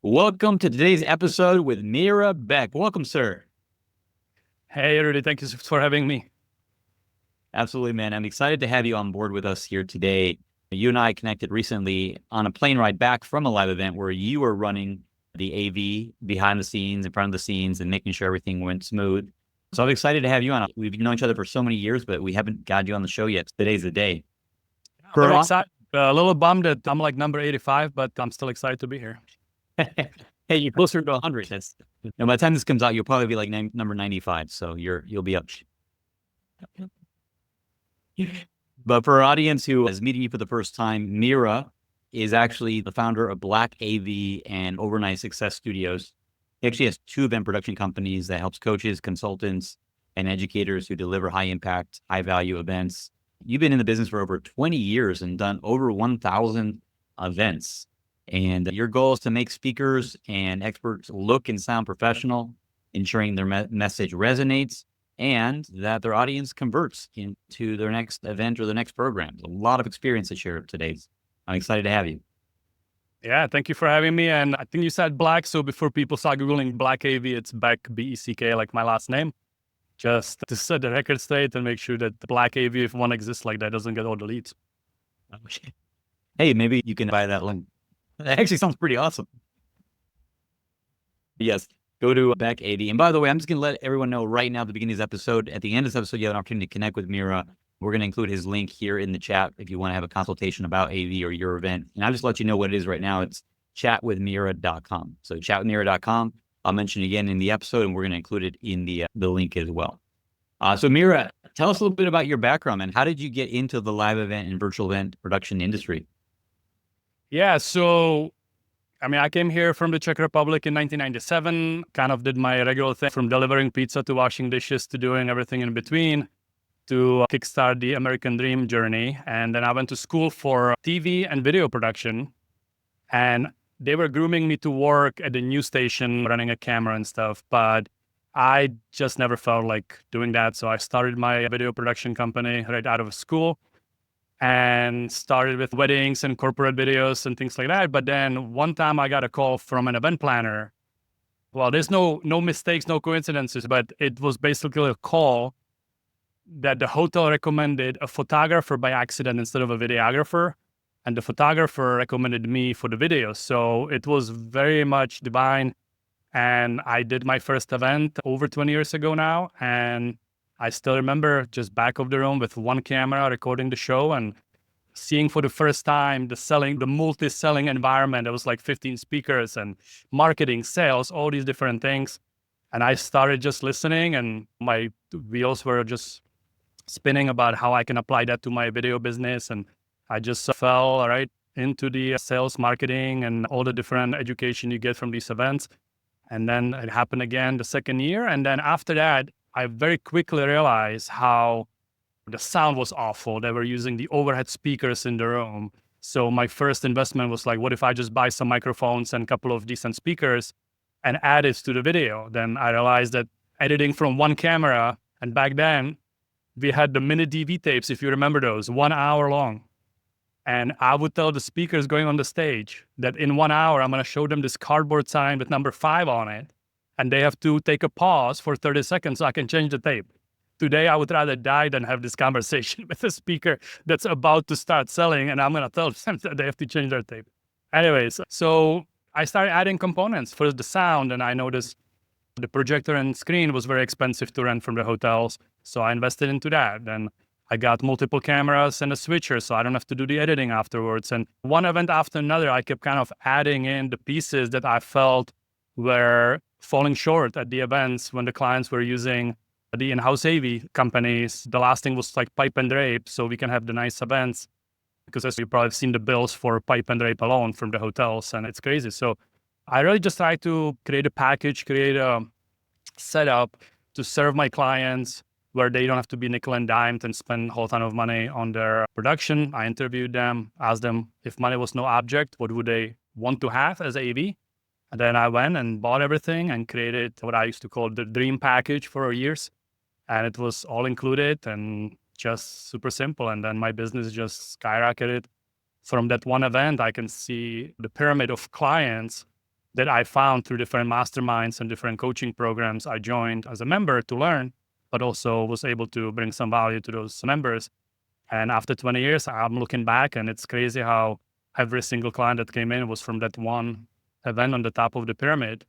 Welcome to today's episode with Miroslav Beck. Welcome, sir. Hey, Rudy, thank you for having me. Absolutely, man. I'm excited to have you on board with us here today. You and I connected recently on a plane ride back from a live event where you were running the AV behind the scenes, in front of the scenes, and making sure everything went smooth. So I'm excited to have you on. We've known each other for so many years, but we haven't got you on the show yet. Today's the day. Very excited. A little bummed that I'm like number 85, but I'm still excited to be here. Hey, you're closer to 100. That's by the time this comes out, you'll probably be like number 95. So you'll be up. But for our audience who is meeting you for the first time, Mira is actually the founder of Black AV and Overnight Success Studios. He actually has two event production companies that helps coaches, consultants, and educators who deliver high impact, high value events. You've been in the business for over 20 years and done over 1,000 events. And your goal is to make speakers and experts look and sound professional, ensuring their message resonates and that their audience converts into their next event or their next program. A lot of experience to share today. I'm excited to have you. Yeah, thank you for having me. And I think you said Black, so before people start Googling Black AV, it's Beck, B-E-C-K, like my last name. Just to set the record straight and make sure that the Black AV, if one exists like that, doesn't get all the leads. Hey, maybe you can buy that link. That actually sounds pretty awesome. Yes. Go to Beck AV. And by the way, I'm just going to let everyone know right now at the beginning of this episode, at the end of this episode, you have an opportunity to connect with Mira. We're going to include his link here in the chat if you want to have a consultation about AV or your event. And I'll just let you know what it is right now. It's chatwithmira.com. So chatwithmira.com. I'll mention it again in the episode, and we're going to include it in the link as well. So Mira, tell us a little bit about your background, and how did you get into the live event and virtual event production industry? Yeah, so I came here from the Czech Republic in 1997, kind of did my regular thing from delivering pizza to washing dishes to doing everything in between to kickstart the American Dream journey. And then I went to school for TV and video production. And they were grooming me to work at the news station, running a camera and stuff. But I just never felt like doing that. So I started my video production company right out of school and started with weddings and corporate videos and things like that. But then one time I got a call from an event planner. Well, there's no mistakes, no coincidences, but it was basically a call that the hotel recommended a photographer by accident instead of a videographer. And the photographer recommended me for the video. So it was very much divine. And I did my first event over 20 years ago now. And I still remember just back of the room with one camera recording the show and seeing for the first time the multi-selling environment. It was like 15 speakers and marketing, sales, all these different things. And I started just listening and my wheels were just spinning about how I can apply that to my video business. And I just fell right into the sales, marketing, and all the different education you get from these events. And then it happened again the second year. And then after that, I very quickly realized how the sound was awful. They were using the overhead speakers in the room. So my first investment was like, what if I just buy some microphones and a couple of decent speakers and add it to the video? Then I realized that editing from one camera, and back then we had the mini DV tapes, if you remember those, 1 hour long. And I would tell the speakers going on the stage that in 1 hour, I'm going to show them this cardboard sign with number 5 on it. And they have to take a pause for 30 seconds so I can change the tape. Today, I would rather die than have this conversation with a speaker that's about to start selling. And I'm going to tell them that they have to change their tape. Anyways, so I started adding components for the sound. And I noticed the projector and screen was very expensive to rent from the hotels. So I invested into that. Then I got multiple cameras and a switcher, so I don't have to do the editing afterwards. And one event after another, I kept kind of adding in the pieces that I felt were falling short at the events when the clients were using the in-house AV companies. The last thing was like pipe and drape, so we can have the nice events. Because as you've probably seen the bills for pipe and drape alone from the hotels, and it's crazy. So I really just try to create a package, create a setup to serve my clients where they don't have to be nickel and dimed and spend a whole ton of money on their production. I interviewed them, asked them if money was no object, what would they want to have as AV? And then I went and bought everything and created what I used to call the dream package for years. And it was all included and just super simple. And then my business just skyrocketed. From that one event, I can see the pyramid of clients that I found through different masterminds and different coaching programs I joined as a member to learn, but also was able to bring some value to those members. And after 20 years, I'm looking back and it's crazy how every single client that came in was from that one event on the top of the pyramid.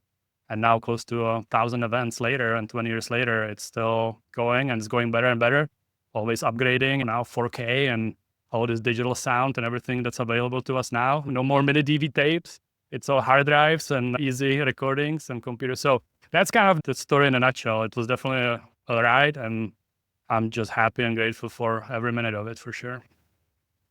And now close to 1,000 events later and 20 years later, it's still going and it's going better and better, always upgrading, and now 4K and all this digital sound and everything that's available to us now. No more mini DV tapes. It's all hard drives and easy recordings and computers. So that's kind of the story in a nutshell. It was definitely a ride, and I'm just happy and grateful for every minute of it, for sure.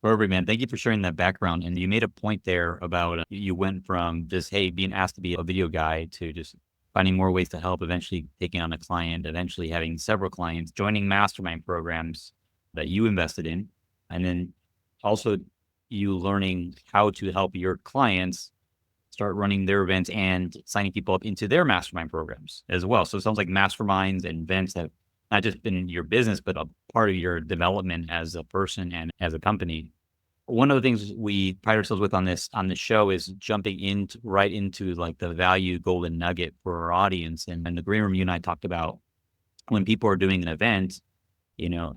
Perfect, man. Thank you for sharing that background. And you made a point there about you went from just, hey, being asked to be a video guy to just finding more ways to help, eventually taking on a client, eventually having several clients, joining mastermind programs that you invested in, and then also you learning how to help your clients start running their events and signing people up into their mastermind programs as well. So it sounds like masterminds and events have not just been your business, but a part of your development as a person and as a company. One of the things we pride ourselves with on the show is jumping right into like the value golden nugget for our audience. And in the green room, you and I talked about when people are doing an event,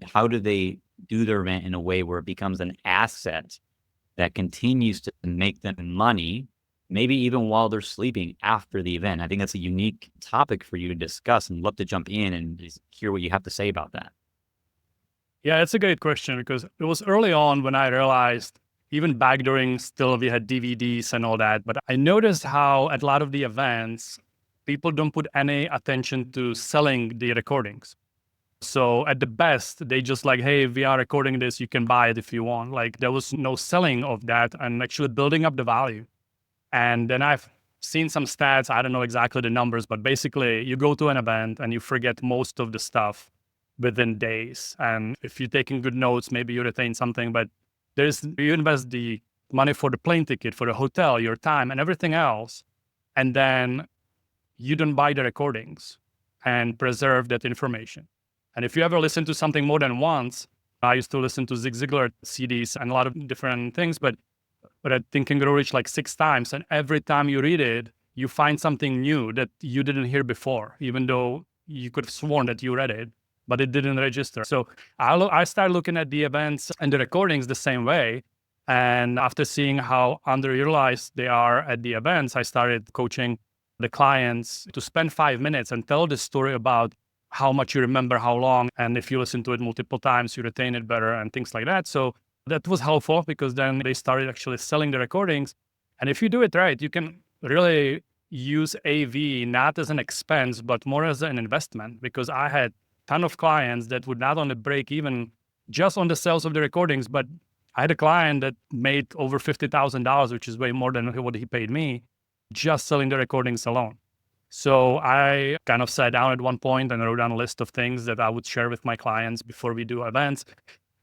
how do they do their event in a way where it becomes an asset that continues to make them money, maybe even while they're sleeping after the event. I think that's a unique topic for you to discuss, and love to jump in and just hear what you have to say about that. Yeah, it's a great question, because it was early on when I realized, even back during still we had DVDs and all that, but I noticed how at a lot of the events, people don't put any attention to selling the recordings. So at the best, they just like, hey, we are recording this, you can buy it if you want. Like there was no selling of that and actually building up the value. And then I've seen some stats, I don't know exactly the numbers, but basically you go to an event and you forget most of the stuff within days. And if you're taking good notes, maybe you retain something, but you invest the money for the plane ticket, for the hotel, your time and everything else. And then you don't buy the recordings and preserve that information. And if you ever listen to something more than once, I used to listen to Zig Ziglar CDs and a lot of different things, but I think Can Grow Rich like 6 times. And every time you read it, you find something new that you didn't hear before, even though you could have sworn that you read it, but it didn't register. So I started looking at the events and the recordings the same way. And after seeing how underutilized they are at the events, I started coaching the clients to spend 5 minutes and tell the story about how much you remember, how long, and if you listen to it multiple times, you retain it better and things like that. So that was helpful, because then they started actually selling the recordings. And if you do it right, you can really use AV not as an expense, but more as an investment, because I had a ton of clients that would not only break even just on the sales of the recordings, but I had a client that made over $50,000, which is way more than what he paid me, just selling the recordings alone. So I kind of sat down at one point and wrote down a list of things that I would share with my clients before we do events.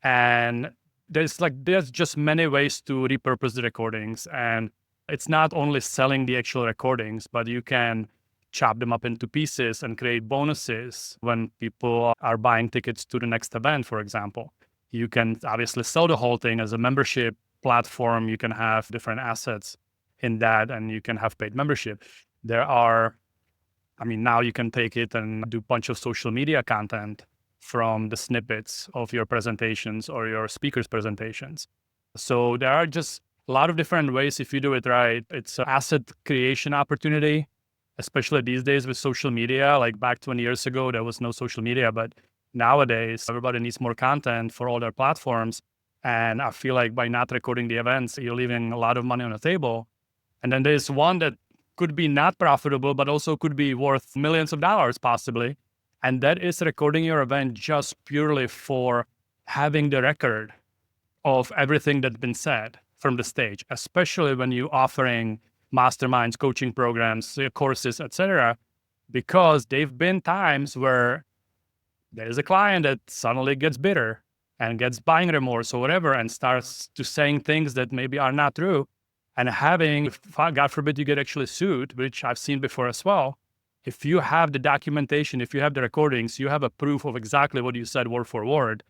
And there's just many ways to repurpose the recordings. And it's not only selling the actual recordings, but you can chop them up into pieces and create bonuses when people are buying tickets to the next event, for example. You can obviously sell the whole thing as a membership platform. You can have different assets in that, and you can have paid membership. Now you can take it and do a bunch of social media content from the snippets of your presentations or your speakers' presentations. So there are just a lot of different ways if you do it right. It's an asset creation opportunity, especially these days with social media. Like back 20 years ago, there was no social media, but nowadays everybody needs more content for all their platforms. And I feel like by not recording the events, you're leaving a lot of money on the table. And then there's one that could be not profitable, but also could be worth millions of dollars possibly. And that is recording your event just purely for having the record of everything that's been said from the stage, especially when you're offering masterminds, coaching programs, courses, etc. Because there've been times where there's a client that suddenly gets bitter and gets buying remorse or whatever and starts to saying things that maybe are not true. And having, God forbid you get actually sued, which I've seen before as well, if you have the documentation, if you have the recordings, you have a proof of exactly what you said word for word,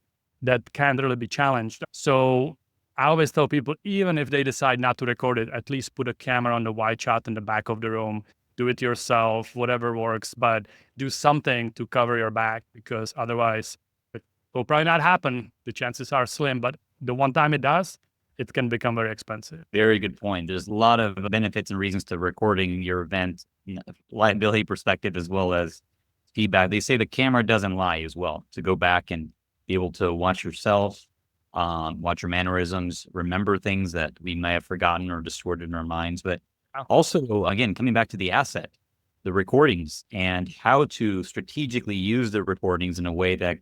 that can't really be challenged. So I always tell people, even if they decide not to record it, at least put a camera on the wide shot in the back of the room, do it yourself, whatever works, but do something to cover your back, because otherwise it will probably not happen. The chances are slim, but the one time it does, it can become very expensive. Very good point. There's a lot of benefits and reasons to recording your event, liability perspective, as well as feedback. They say the camera doesn't lie as well, to go back and be able to watch yourself, watch your mannerisms, remember things that we may have forgotten or distorted in our minds. But also, again, coming back to the asset, the recordings, and how to strategically use the recordings in a way that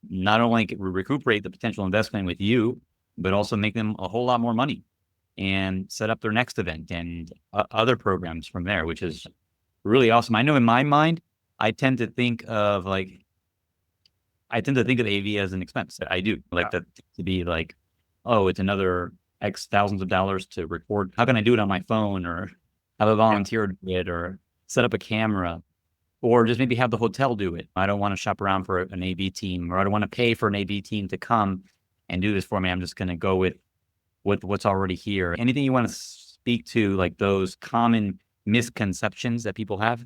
not only can recuperate the potential investment with you, but also make them a whole lot more money and set up their next event and other programs from there, which is really awesome. I know in my mind, I tend to think of AV as an expense. I do like that to be like, oh, it's another X thousands of dollars to record. How can I do it on my phone, or have a volunteer do it, or set up a camera, or just maybe have the hotel do it? I don't want to shop around for an AV team, or I don't want to pay for an AV team to come and do this for me. I'm just going to go with what's already here. Anything you want to speak to, like those common misconceptions that people have?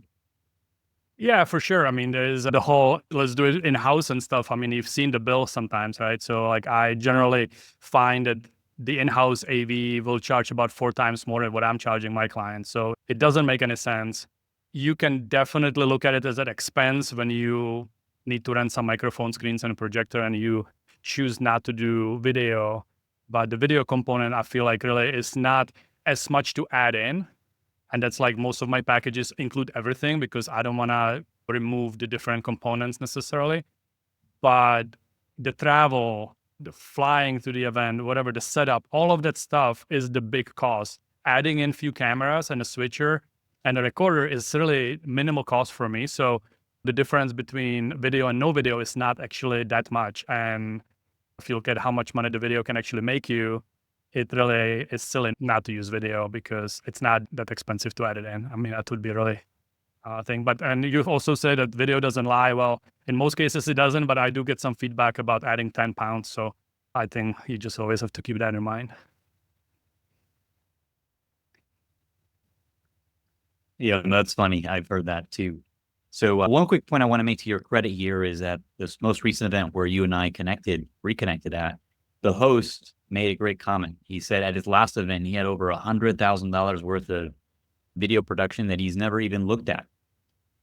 Yeah, for sure. I mean, there's the whole, let's do it in-house and stuff. I mean, you've seen the bill sometimes, right? So like I generally find that the in-house AV will charge about 4 times more than what I'm charging my clients. So it doesn't make any sense. You can definitely look at it as an expense when you need to rent some microphone screens and a projector and you choose not to do video. But the video component, I feel like really is not as much to add in. And that's like most of my packages include everything, because I don't want to remove the different components necessarily. But the travel, the flying to the event, whatever, the setup, all of that stuff is the big cost. Adding in few cameras and a switcher and a recorder is really minimal cost for me. So the difference between video and no video is not actually that much. And if you look at how much money the video can actually make you, it really is silly not to use video, because it's not that expensive to add it in. I mean, that would be really thing. But, and you also say that video doesn't lie. Well, in most cases it doesn't, but I do get some feedback about adding 10 pounds. So I think you just always have to keep that in mind. Yeah, that's funny. I've heard that too. So one quick point I want to make to your credit here is that this most recent event where you and I reconnected at, the host made a great comment. He said at his last event, he had over $100,000 worth of video production that he's never even looked at.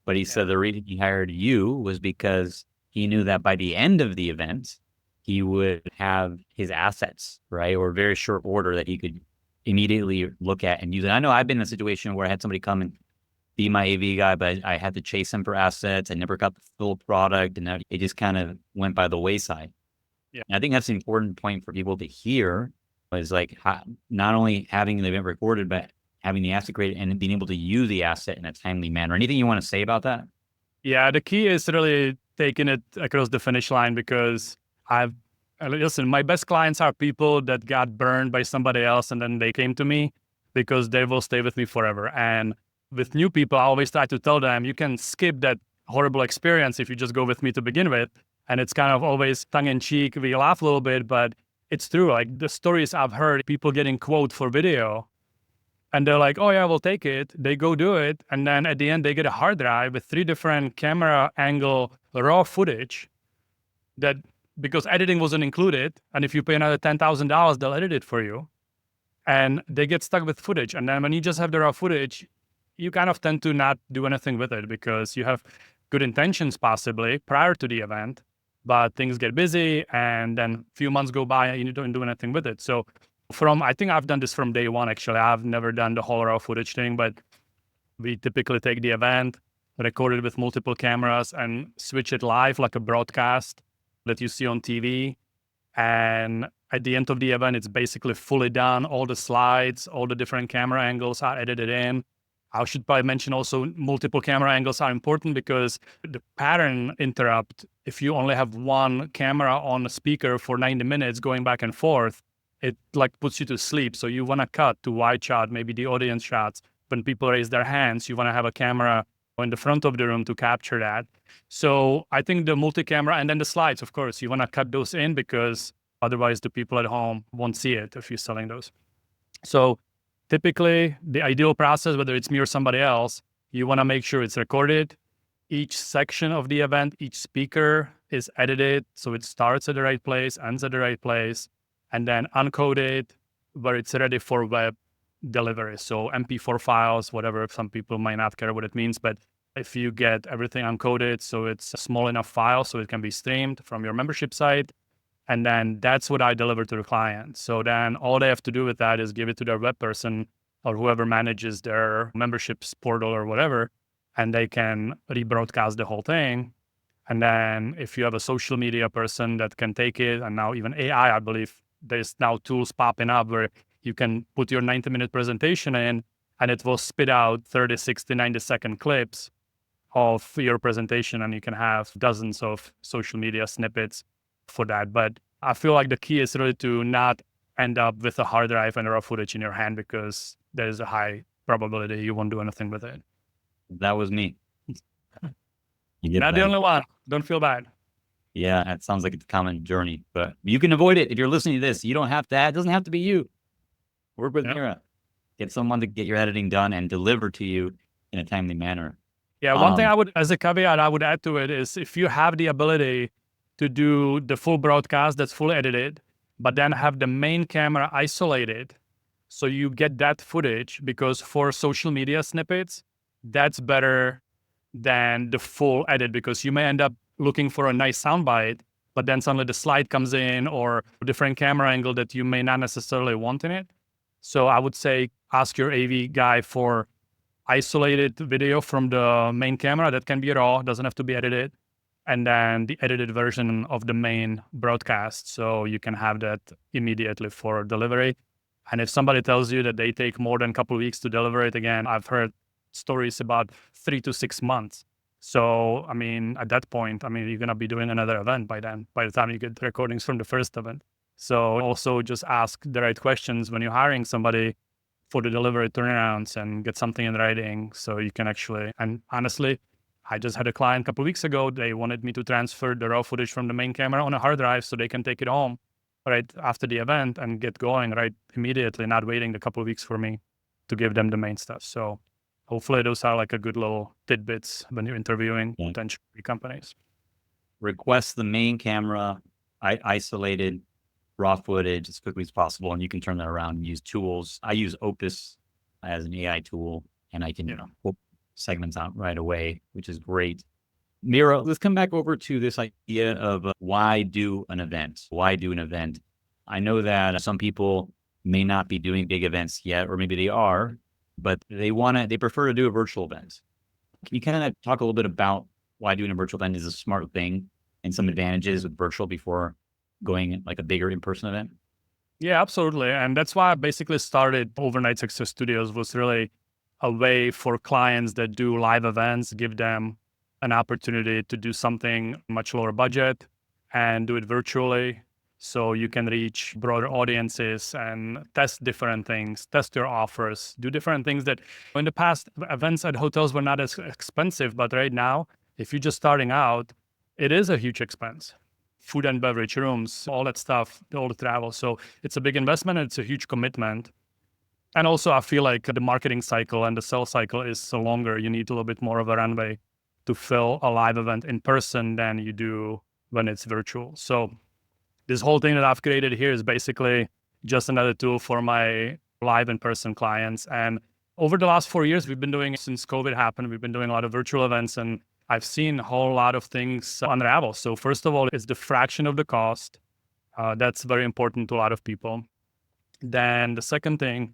But he said the reason he hired you was because he knew that by the end of the event, he would have his assets, right? Or very short order that he could immediately look at and use it. I know I've been in a situation where I had somebody come and be my AV guy, but I had to chase him for assets. I never got the full product, and it just kind of went by the wayside. Yeah. And I think that's an important point for people to hear, is like not only having the event recorded, but having the asset created and being able to use the asset in a timely manner. Anything you want to say about that? Yeah, the key is really taking it across the finish line, because listen, my best clients are people that got burned by somebody else and then they came to me, because they will stay with me forever. And with new people, I always try to tell them, you can skip that horrible experience if you just go with me to begin with. And it's kind of always tongue in cheek. We laugh a little bit, but it's true. Like the stories I've heard, people getting quote for video, and they're like, oh yeah, we'll take it. They go do it. And then at the end, they get a hard drive with 3 different camera angle raw footage that, because editing wasn't included. And if you pay another $10,000, they'll edit it for you. And they get stuck with footage. And then when you just have the raw footage, you kind of tend to not do anything with it, because you have good intentions possibly prior to the event, but things get busy and then a few months go by and you don't do anything with it. So I think I've done this from day one, actually. I've never done the whole raw footage thing, but we typically take the event, record it with multiple cameras and switch it live like a broadcast that you see on TV. And at the end of the event, it's basically fully done. All the slides, all the different camera angles are edited in. I should probably mention also multiple camera angles are important, because the pattern interrupt, if you only have one camera on a speaker for 90 minutes going back and forth, it like puts you to sleep. So you want to cut to wide shot, maybe the audience shots. When people raise their hands, you want to have a camera in the front of the room to capture that. So I think the multi-camera and then the slides, of course, you want to cut those in, because Otherwise, the people at home won't see it if you're selling those. So typically, the ideal process, whether it's me or somebody else, you want to make sure it's recorded. Each section of the event, each speaker is edited. So it starts at the right place, ends at the right place, and then uncoded where it's ready for web delivery. So MP4 files, whatever, some people might not care what it means, but if you get everything uncoded, so it's a small enough file so it can be streamed from your membership site, and then that's what I deliver to the client. So then all they have to do with that is give it to their web person or whoever manages their memberships portal or whatever, and they can rebroadcast the whole thing. And then if you have a social media person that can take it, and now even AI, I believe there's now tools popping up where you can put your 90-minute presentation in and it will spit out 30, 60, 90-second clips of your presentation, and you can have dozens of social media snippets for that. But I feel like the key is really to not end up with a hard drive and raw footage in your hand, because there's a high probability you won't do anything with it. That was me. Not the only one. Don't feel bad. Yeah, that sounds like it's a common journey, but you can avoid it. If you're listening to this, you don't have to, it doesn't have to be you. Work with Mira. Get someone to get your editing done and deliver to you in a timely manner. Yeah, one thing I would, as a caveat, I would add to it is if you have the ability to do the full broadcast that's fully edited, but then have the main camera isolated, so you get that footage, because for social media snippets, that's better than the full edit, because you may end up looking for a nice soundbite, but then suddenly the slide comes in or a different camera angle that you may not necessarily want in it. So I would say ask your AV guy for isolated video from the main camera that can be raw, doesn't have to be edited, and then the edited version of the main broadcast, so you can have that immediately for delivery. And if somebody tells you that they take more than a couple of weeks to deliver it, again, I've heard stories about 3 to 6 months. So, I mean, at that point, I mean, you're going to be doing another event by then, by the time you get the recordings from the first event. So also just ask the right questions when you're hiring somebody for the delivery turnarounds and get something in writing so you can actually, and honestly, I just had a client a couple of weeks ago. They wanted me to transfer the raw footage from the main camera on a hard drive so they can take it home right after the event and get going right immediately, not waiting a couple of weeks for me to give them the main stuff. So hopefully those are like a good little tidbits when you're interviewing potential companies. Request the main camera, isolated raw footage as quickly as possible, and you can turn that around and use tools. I use Opus as an AI tool, and I can pull segments out right away, which is great. Mira, let's come back over to this idea of why do an event? Why do an event? I know that some people may not be doing big events yet, or maybe they are, but they prefer to do a virtual event. Can you kind of talk a little bit about why doing a virtual event is a smart thing and some advantages with virtual before going like a bigger in-person event? Yeah, absolutely. And that's why I basically started Overnight Success Studios, was really a way for clients that do live events, give them an opportunity to do something much lower budget and do it virtually. So you can reach broader audiences and test different things, test your offers, do different things that in the past events at hotels were not as expensive. But right now, if you're just starting out, it is a huge expense. Food and beverage, rooms, all that stuff, all the travel. So it's a big investment and it's a huge commitment. And also I feel like the marketing cycle and the sales cycle is so longer. You need a little bit more of a runway to fill a live event in person than you do when it's virtual. So this whole thing that I've created here is basically just another tool for my live in-person clients. And over the last 4 years, we've been doing, since COVID happened, we've been doing a lot of virtual events, and I've seen a whole lot of things unravel. So first of all, it's the fraction of the cost. That's very important to a lot of people. Then the second thing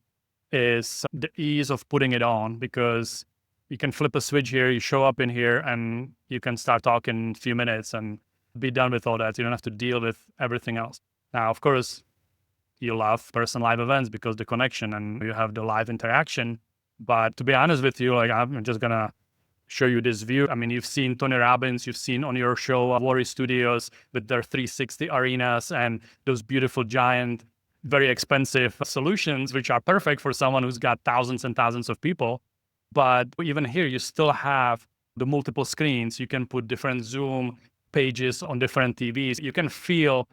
is the ease of putting it on, because you can flip a switch here, you show up in here, and you can start talking in a few minutes and be done with all that. You don't have to deal with everything else. Now, of course, you love person live events because the connection and you have the live interaction. But to be honest with you, like, I'm just going to show you this view. I mean, you've seen Tony Robbins, you've seen on your show Warrior Studios with their 360 arenas and those beautiful, giant, very expensive solutions, which are perfect for someone who's got thousands and thousands of people. But even here, you still have the multiple screens. You can put different Zoom pages on different TVs. You can feel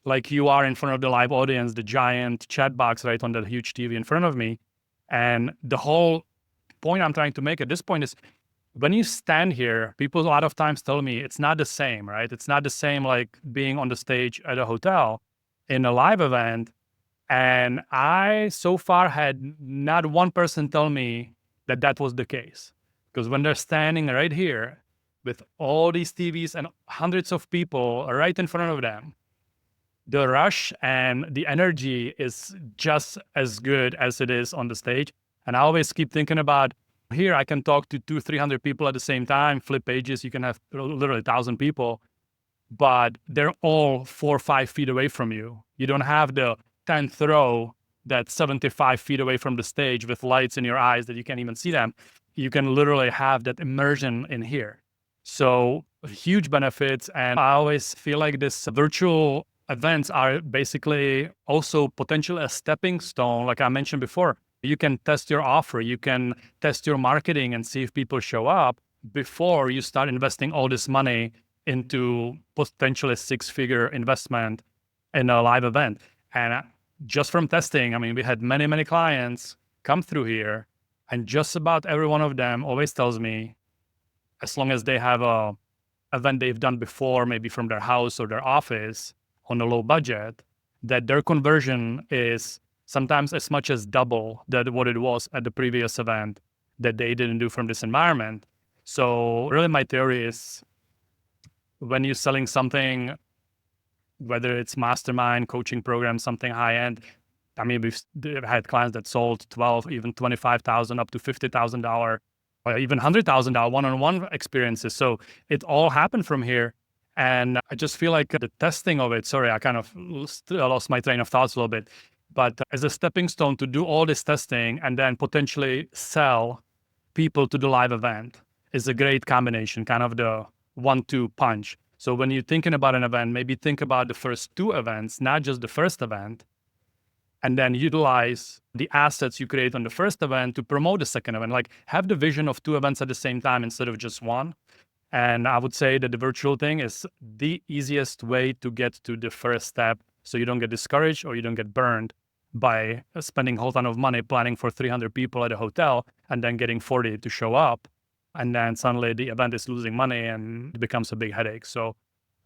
like you are in front of the live audience, the giant chat box right on that huge TV in front of me. And the whole point I'm trying to make at this point is when you stand here, people a lot of times tell me it's not the same, right? It's not the same like being on the stage at a hotel in a live event. And I so far had not one person tell me that that was the case. Because when they're standing right here with all these TVs and hundreds of people right in front of them, the rush and the energy is just as good as it is on the stage. And I always keep thinking about here, I can talk to 200-300 people at the same time, flip pages, you can have literally 1,000 people, but they're all 4 or 5 feet away from you. You don't have the 10th row that's 75 feet away from the stage with lights in your eyes that you can't even see them. You can literally have that immersion in here. So huge benefits. And I always feel like this virtual events are basically also potentially a stepping stone. Like I mentioned before, you can test your offer, you can test your marketing and see if people show up before you start investing all this money into potentially 6-figure investment in a live event. And just from testing, I mean, we had many, many clients come through here, and just about every one of them always tells me, as long as they have a event they've done before, maybe from their house or their office on a low budget, that their conversion is sometimes as much as double that what it was at the previous event that they didn't do from this environment. So really my theory is when you're selling something, whether it's mastermind, coaching program, something high-end, I mean, we've had clients that sold 12, even $25,000 up to $50,000 or even $100,000 one-on-one experiences. So it all happened from here. And I just feel like the testing of it, sorry, I kind of lost my train of thoughts a little bit, but as a stepping stone to do all this testing and then potentially sell people to the live event is a great combination, kind of the 1-2 punch. So when you're thinking about an event, maybe think about the first 2 events, not just the first event, and then utilize the assets you create on the first event to promote the second event. Like have the vision of 2 events at the same time instead of just one. And I would say that the virtual thing is the easiest way to get to the first step so you don't get discouraged or you don't get burned by spending a whole ton of money planning for 300 people at a hotel and then getting 40 to show up. And then suddenly the event is losing money and it becomes a big headache. So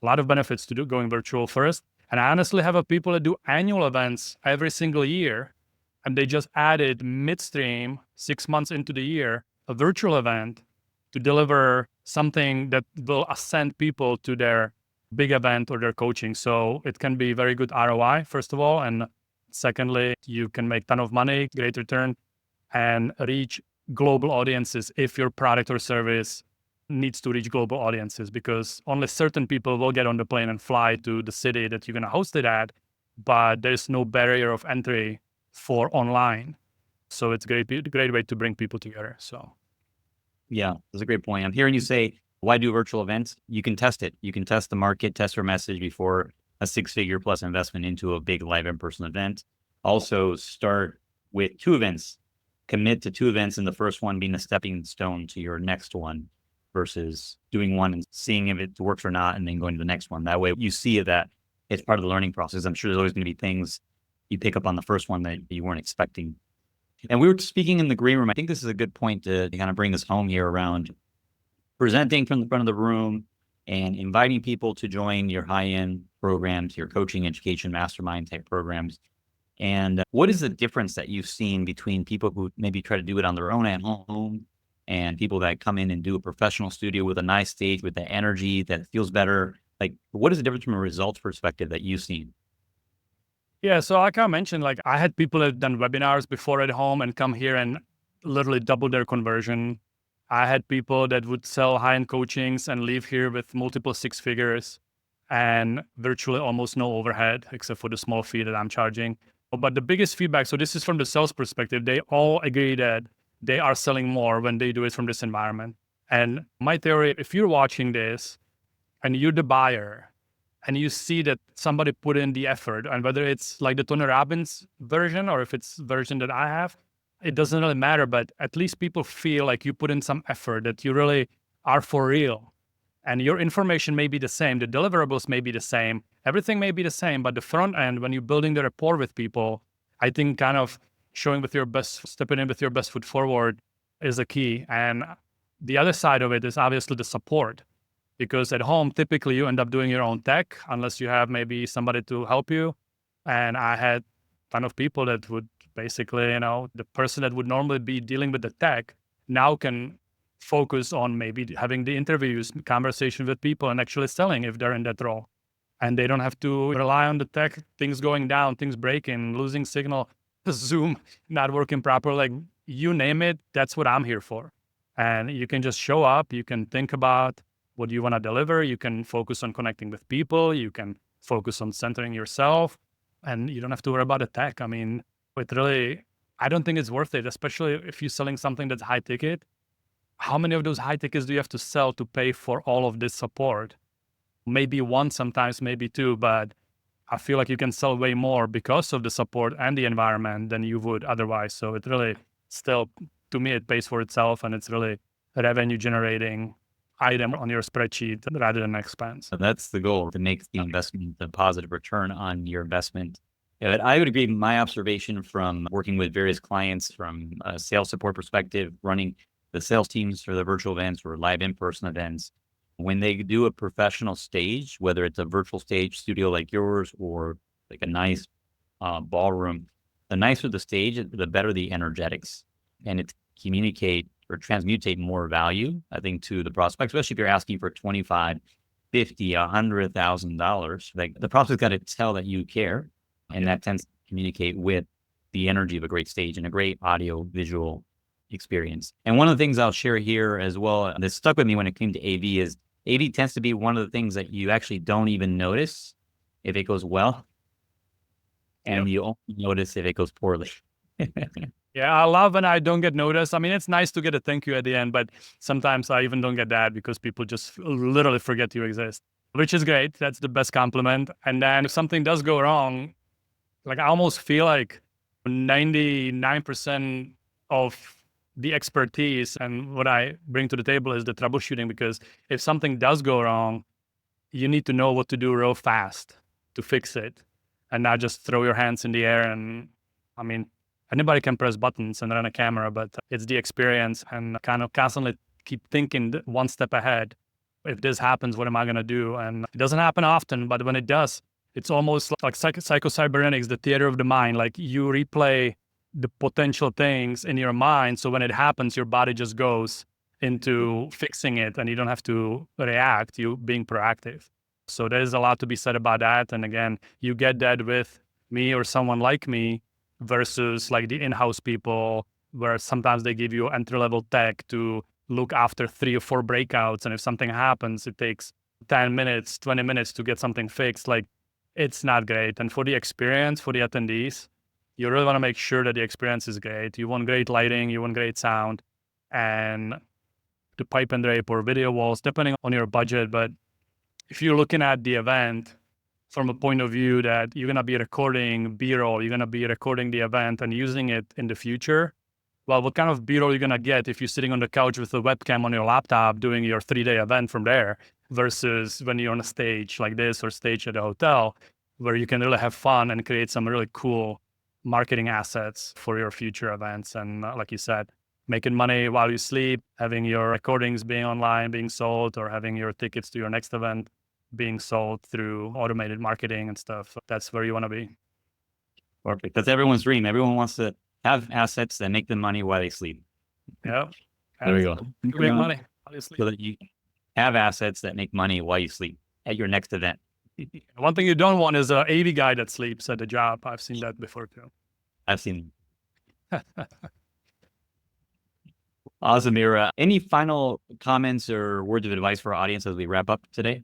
a lot of benefits to going virtual first. And I honestly have people that do annual events every single year, and they just added midstream, 6 months into the year, a virtual event to deliver something that will ascend people to their big event or their coaching. So it can be very good ROI, first of all. And secondly, you can make a ton of money, great return, and reach global audiences if your product or service needs to reach global audiences, because only certain people will get on the plane and fly to the city that you're going to host it at, but there's no barrier of entry for online. So it's a great way to bring people together. So yeah, that's a great point. I'm hearing you say, why do virtual events? You can test it. You can test the market, test your message before a 6-figure plus investment into a big live in-person event. Also start with 2 events, commit to 2 events, and the first one being a stepping stone to your next one versus doing one and seeing if it works or not and then going to the next one. That way you see that it's part of the learning process. I'm sure there's always going to be things you pick up on the first one that you weren't expecting. And we were speaking in the green room. I think this is a good point to kind of bring this home here around presenting from the front of the room and inviting people to join your high-end programs, your coaching, education, mastermind type programs. And what is the difference that you've seen between people who maybe try to do it on their own at home and people that come in and do a professional studio with a nice stage, with the energy that feels better? Like, what is the difference from a results perspective that you've seen? yeah, so like I mentioned, like I had people that have done webinars before at home and come here and literally double their conversion. I had people that would sell high-end coachings and leave here with multiple 6 figures and virtually almost no overhead except for the small fee that I'm charging. But the biggest feedback, so this is from the sales perspective, they all agree that they are selling more when they do it from this environment. And my theory, if you're watching this and you're the buyer and you see that somebody put in the effort, and whether it's like the Tony Robbins version or if it's version that I have, it doesn't really matter, but at least people feel like you put in some effort, that you really are for real. And your information may be the same, the deliverables may be the same, everything may be the same, but the front end, when you're building the rapport with people, I think kind of stepping in with your best foot forward is a key. And the other side of it is obviously the support, because at home, typically you end up doing your own tech unless you have maybe somebody to help you. And I had a ton of people that would basically, the person that would normally be dealing with the tech now can focus on maybe having the interviews, conversation with people, and actually selling if they're in that role. And they don't have to rely on the tech, things going down, things breaking, losing signal, Zoom not working properly, like you name it, that's what I'm here for. And you can just show up, you can think about what you want to deliver, you can focus on connecting with people, you can focus on centering yourself, and you don't have to worry about the tech. I mean, I don't think it's worth it, especially if you're selling something that's high ticket. How many of those high tickets do you have to sell to pay for all of this support? Maybe one, sometimes maybe two, but I feel like you can sell way more because of the support and the environment than you would otherwise. So it really still, to me, it pays for itself, and it's really a revenue generating item on your spreadsheet rather than expense. So that's the goal, to make the investment a positive return on your investment. Yeah, I would agree. My observation from working with various clients from a sales support perspective, running the sales teams for the virtual events or live in-person events, when they do a professional stage, whether it's a virtual stage studio like yours or like a nice ballroom, the nicer the stage, the better the energetics, and it communicate or transmutate more value, I think, to the prospect, especially if you're asking for $25, $50, $100,000. Like, the prospect's got to tell that you care, and that tends to communicate with the energy of a great stage and a great audio visual experience. And one of the things I'll share here as well that stuck with me when it came to AV is AV tends to be one of the things that you actually don't even notice if it goes well, and you only notice if it goes poorly. Yeah, I love when I don't get noticed. I mean, it's nice to get a thank you at the end, but sometimes I even don't get that because people just literally forget you exist, which is great. That's the best compliment. And then if something does go wrong, like I almost feel like 99% of the expertise and what I bring to the table is the troubleshooting, because if something does go wrong, you need to know what to do real fast to fix it and not just throw your hands in the air. And I mean, anybody can press buttons and run a camera, but it's the experience and kind of constantly keep thinking one step ahead. If this happens, what am I going to do? And it doesn't happen often, but when it does, it's almost like psycho-cybernetics, the theater of the mind. Like you replay the potential things in your mind. So when it happens, your body just goes into fixing it and you don't have to react, you being proactive. So there's a lot to be said about that. And again, you get that with me or someone like me versus like the in-house people, where sometimes they give you entry-level tech to look after 3 or 4 breakouts. And if something happens, it takes 10 minutes, 20 minutes to get something fixed. Like, it's not great. And for the experience, for the attendees, you really want to make sure that the experience is great. You want great lighting, you want great sound, and the pipe and drape or video walls, depending on your budget. But if you're looking at the event from a point of view that you're going to be recording B-roll, you're going to be recording the event and using it in the future, well, what kind of B-roll you're going to get if you're sitting on the couch with a webcam on your laptop doing your 3-day event from there versus when you're on a stage like this or stage at a hotel where you can really have fun and create some really cool marketing assets for your future events. And like you said, making money while you sleep, having your recordings being online, being sold, or having your tickets to your next event being sold through automated marketing and stuff. That's where you want to be. Perfect. That's everyone's dream. Everyone wants to have assets that make them money while they sleep. Yeah. There we go. You make money while you sleep. So that you have assets that make money while you sleep at your next event. One thing you don't want is an AV guy that sleeps at the job. I've seen that before too. I've seen. Awesome, Mira. Any final comments or words of advice for our audience as we wrap up today?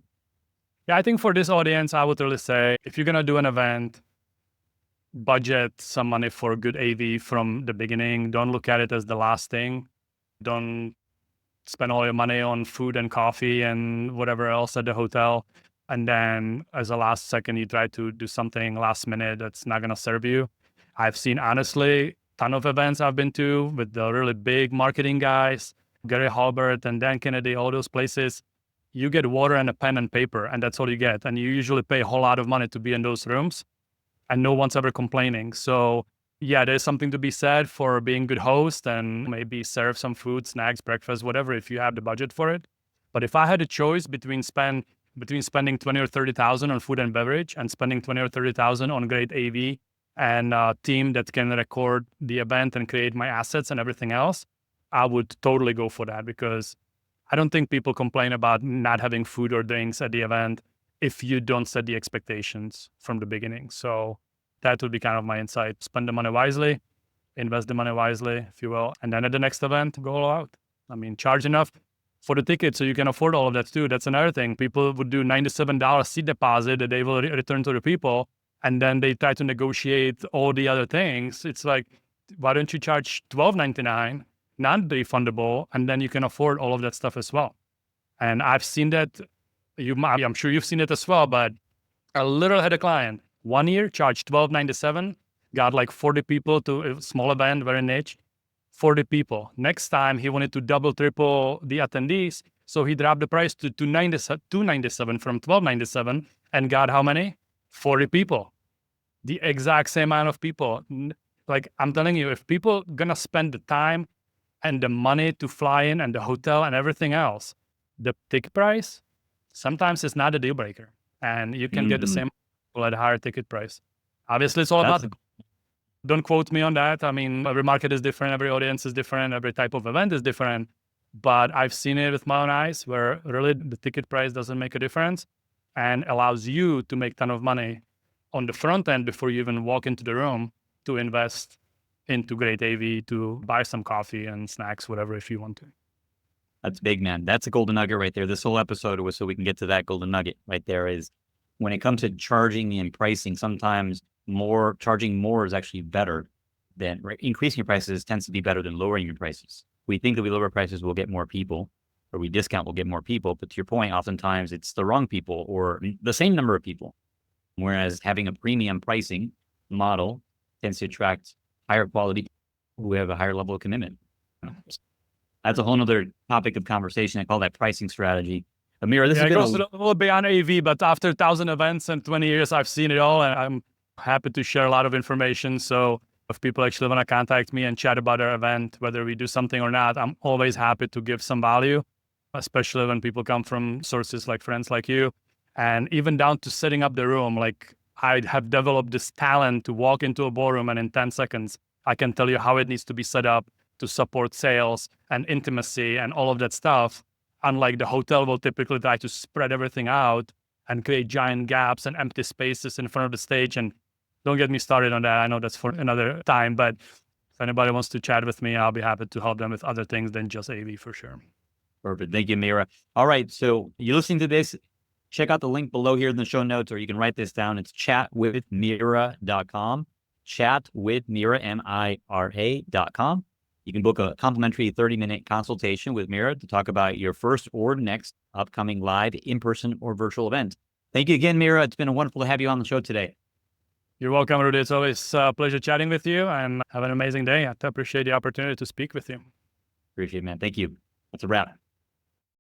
Yeah, I think for this audience, I would really say, if you're going to do an event, budget some money for good AV from the beginning. Don't look at it as the last thing. Don't spend all your money on food and coffee and whatever else at the hotel. And then as a last second, you try to do something last minute that's not going to serve you. I've seen, honestly, a ton of events I've been to with the really big marketing guys, Gary Halbert and Dan Kennedy, all those places. you get water and a pen and paper, and that's all you get. And you usually pay a whole lot of money to be in those rooms, and no one's ever complaining. So yeah, there's something to be said for being a good host and maybe serve some food, snacks, breakfast, whatever, if you have the budget for it. But if I had a choice between spending 20 or 30,000 on food and beverage and spending 20 or 30,000 on great AV and a team that can record the event and create my assets and everything else, I would totally go for that, because I don't think people complain about not having food or drinks at the event if you don't set the expectations from the beginning. So that would be kind of my insight. Spend the money wisely, invest the money wisely, if you will. And then at the next event, go all out. I mean, charge enough for the ticket so you can afford all of that too. That's another thing. People would do $97 seat deposit that they will return to the people, and then they try to negotiate all the other things. It's like, why don't you charge $12.99, non-refundable, and then you can afford all of that stuff as well. And I've seen that. I'm sure you've seen it as well, but I literally had a client 1 year, charged $12.97, got like 40 people to a small event, very niche, 40 people. Next time he wanted to double, triple the attendees. So he dropped the price to $297 from $12.97 and got how many? 40 people. The exact same amount of people. Like, I'm telling you, if people gonna spend the time and the money to fly in and the hotel and everything else, the ticket price sometimes is not a deal breaker. And you can get the same at a higher ticket price. Obviously, it's all about don't quote me on that. I mean, every market is different, every audience is different, every type of event is different. But I've seen it with my own eyes where really the ticket price doesn't make a difference and allows you to make a ton of money on the front end before you even walk into the room to invest into great AV, to buy some coffee and snacks, whatever, if you want to. That's big, man. That's a golden nugget right there. This whole episode was so we can get to that golden nugget right there. Is when it comes to charging and pricing, sometimes charging more is actually better than increasing your prices tends to be better than lowering your prices. We think that we lower prices, we'll get more people, or we discount, we'll get more people. But to your point, oftentimes it's the wrong people or the same number of people. Whereas having a premium pricing model tends to attract higher quality people who have a higher level of commitment. That's a whole nother topic of conversation. I call that pricing strategy. Amira, this has been a little beyond AV, but after 1,000 events and 20 years, I've seen it all, and I'm happy to share a lot of information. So if people actually want to contact me and chat about their event, whether we do something or not, I'm always happy to give some value, especially when people come from sources like friends like you. And even down to setting up the room, like I have developed this talent to walk into a ballroom and in 10 seconds, I can tell you how it needs to be set up to support sales and intimacy and all of that stuff. Unlike the hotel will typically try to spread everything out and create giant gaps and empty spaces in front of the stage. And don't get me started on that. I know that's for another time, but if anybody wants to chat with me, I'll be happy to help them with other things than just AV for sure. Perfect. Thank you, Mira. All right. So you're listening to this, check out the link below here in the show notes, or you can write this down. It's chatwithmira.com, chatwithmira, MIRA.com. You can book a complimentary 30-minute consultation with Mira to talk about your first or next upcoming live, in-person, or virtual event. Thank you again, Mira. It's been wonderful to have you on the show today. You're welcome, Rudy. It's always a pleasure chatting with you, and have an amazing day. I appreciate the opportunity to speak with you. Appreciate it, man. Thank you. That's a wrap.